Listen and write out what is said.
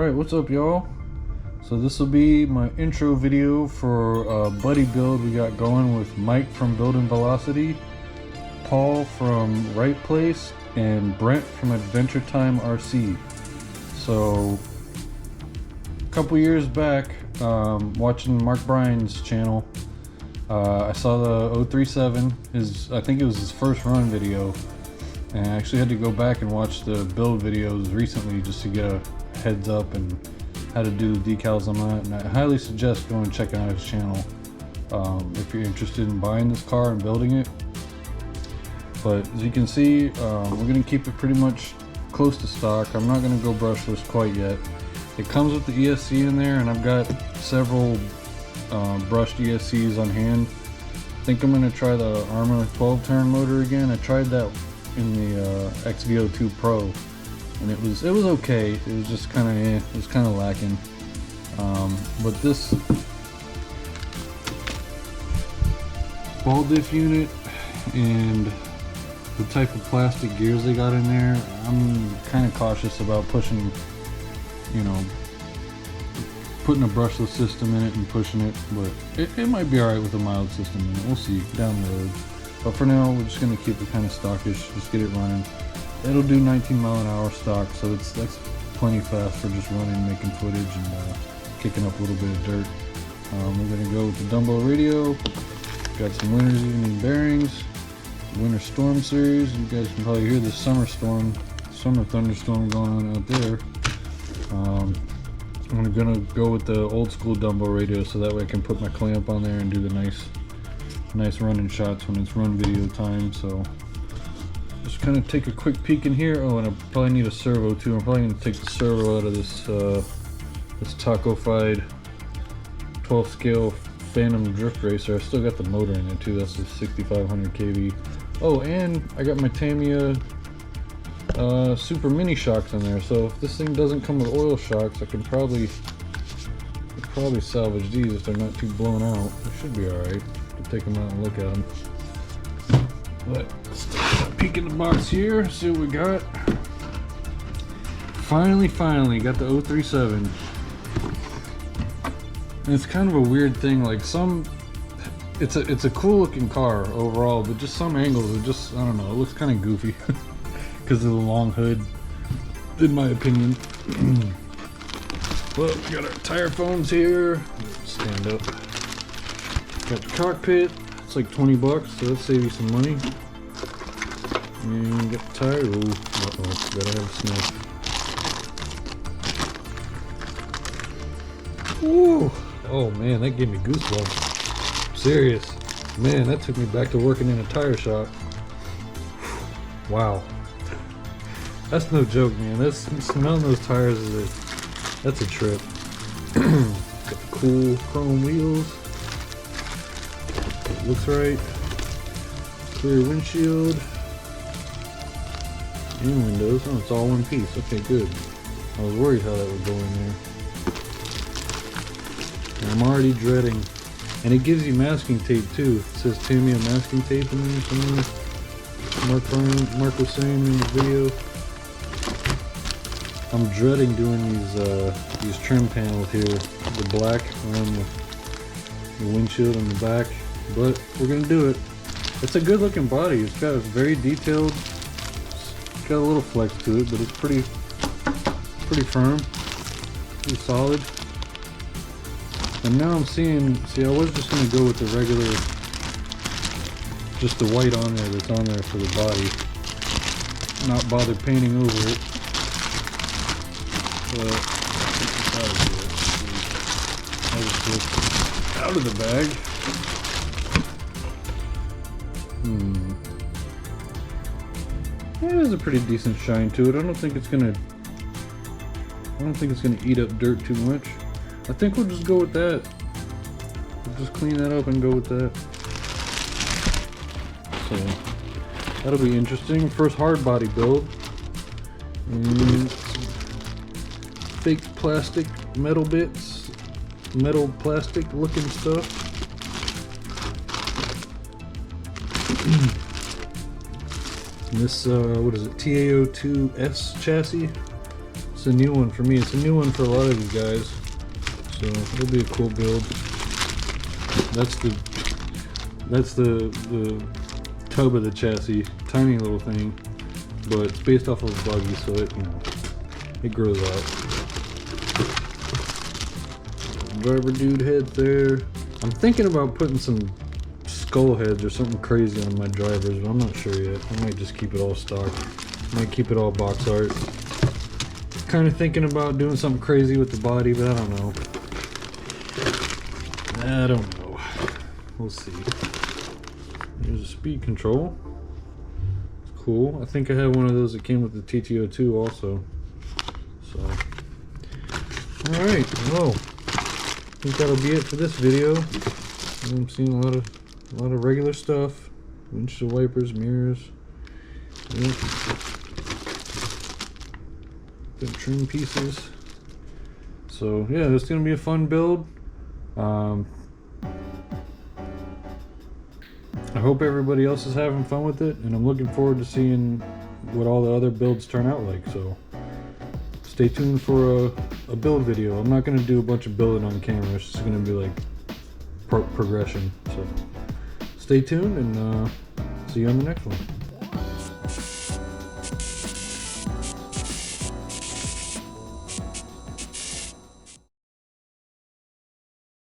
Alright, what's up y'all? So this will be my intro video for a buddy build we got going with Mike from Building Velocity, Paul from Right Place, and Brent from Adventure Time RC. So a couple years back, watching Mark Bryan's channel, I saw the 037, I think it was his first run video, and I actually had to go back and watch the build videos recently just to get a heads up and how to do the decals on that. And I highly suggest going and checking out his channel if you're interested in buying this car and building it. But as you can see, we're going to keep it pretty much close to stock. I'm not going to go brushless quite yet. It comes with the ESC in there, and I've got several brushed ESCs on hand. I think I'm going to try the Armor 12 turn motor again. I tried that in the XVO2 Pro, and it was okay. It was just kind of it was kind of lacking. But this ball diff unit and the type of plastic gears they got in there, I'm kind of cautious about pushing, putting a brushless system in it and pushing it, but it might be alright with a mild system in it. We'll see down the road. But for now, we're just going to keep it kind of stockish, just get it running. It'll do 19 mile an hour stock, so that's plenty fast for just running, making footage, and kicking up a little bit of dirt. We're going to go with the Dumbo radio. Got some Winter's Evening bearings, Winter Storm series. You guys can probably hear the summer thunderstorm going on out there. I'm going to go with the old school Dumbo radio, so that way I can put my clamp on there and do the nice running shots when it's run video time. So just kind of take a quick peek in here. Oh, and I probably need a servo too. I'm probably going to take the servo out of this this taco-fied 12 scale Phantom drift racer. I still got the motor in there too. That's the 6500 kV. Oh, and I got my Tamiya super mini shocks in there. So if this thing doesn't come with oil shocks, I could probably salvage these if they're not too blown out. They should be all right. Take them out and look at them. But let's take a peek in the box here, see what we got. Finally got the 037. And it's kind of a weird thing, like it's a cool looking car overall, but just some angles are just, I don't know, it looks kind of goofy because of the long hood, in my opinion. Well, we got our tire foams here. Stand up. Got the cockpit, it's like 20 bucks, so that'll save you some money. And get the tire, gotta have a sniff. Ooh, oh man, that gave me goosebumps. Serious, man, that took me back to working in a tire shop. Wow, that's no joke, man. That's smelling those tires that's a trip. Got the cool chrome wheels. Looks right. Clear windshield and windows. Oh, it's all one piece. Okay, good. I was worried how that would go in there. And I'm already dreading. And it gives you masking tape too. It says Tamiya masking tape in there somewhere. Mark was saying in the video. I'm dreading doing these trim panels here. The black around the windshield on the back. But we're gonna do it. It's a good looking body. It's very detailed. It's got a little flex to it, but it's pretty firm, pretty solid. And now I'm seeing, I was just gonna go with the regular, just the white on there that's on there for the body. Not bother painting over it. But I'll just get out of the bag. Yeah, there's a pretty decent shine to it. I don't think it's gonna eat up dirt too much. I think we'll just go with that. We'll just clean that up and go with that. So that'll be interesting. First hard body build. And fake plastic metal bits, metal plastic looking stuff. This, what is it, TAO2S chassis. It's a new one for me. It's a new one for a lot of you guys. So it'll be a cool build. That's the tub of the chassis. Tiny little thing. But it's based off of a buggy, so it, you know, it grows out. Driver dude head there. I'm thinking about putting some skull heads or something crazy on my drivers, but I'm not sure yet. I might just keep it all stock. Might keep it all box art. Kind of thinking about doing something crazy with the body, but I don't know. I don't know. We'll see. There's a speed control. It's cool. I think I had one of those that came with the TT02 also. So, alright, well, I think that'll be it for this video. I'm seeing a lot of regular stuff. Windshield wipers, mirrors. Yep. The trim pieces. So yeah, it's gonna be a fun build. I hope everybody else is having fun with it, and I'm looking forward to seeing what all the other builds turn out like. So stay tuned for a build video. I'm not going to do a bunch of building on camera. It's just going to be like progression. So stay tuned, and see you on the next one.